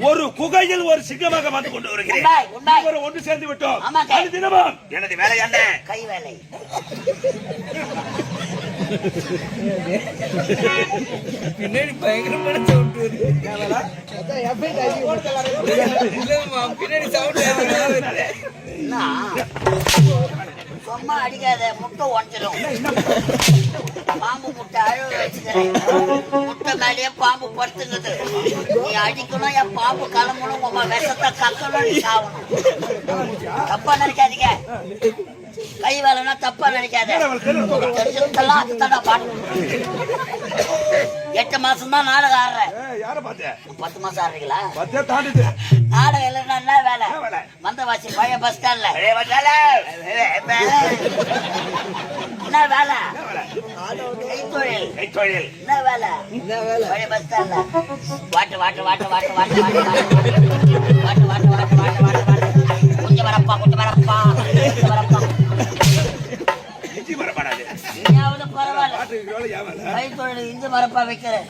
ஒரு குகையில் ஒரு சிங்கமாக வந்து கொண்டு வருகிறேன். ஒன்று சேர்ந்து விட்டோம். தினமும் எனது வேலை என்ன? கை வேலை. பின்னாடி பயங்கரமான சவுண்ட் பின்னாடி சவுண்ட் சும்மா அடிக்காத, முட்டை உடச்சிடும். பாம்பு முட்டை அழுவ வச்சுக்கிறேன். முட்டை மேலேயே பாம்பு படுத்துங்குது. நீ அடிக்கணும், என் பாம்பு கிளம்பணும், உங்க விஷத்தை கக்கணும், நீ சாவணும். தப்பா நினைக்காதீங்க. கை வேலைன்னா தப்பா நினைக்காத. தெரிஞ்சதெல்லாம் அதுதான் பாட்டு. 8 மாசம் தான் நாடகம் ஆடுறேன். 10 மாசம் ஆடுறீங்களா? நாடகம் இல்லைன்னா என்ன வேலை? மந்தவாசி பழைய பஸ் ஸ்டாண்ட்ல என்ன வேலை? கைத்தொழில். என்ன வேலை? பழைய பஸ் ஸ்டாண்ட்ல வாட்டு வாட்டு வாட்டு வாட்டு வாட்டு வாட்டு வாட்டு வாட்டு வாட்டு வாட்டு வாட்டு வாட்டு கொஞ்சம் வரப்பா, கொஞ்சம் வரப்பா, கொஞ்சம் வரப்பா. இனியாவது பரவாயில்ல. கைத்தொழில் இந்து மரப்பா வைக்கிறேன்.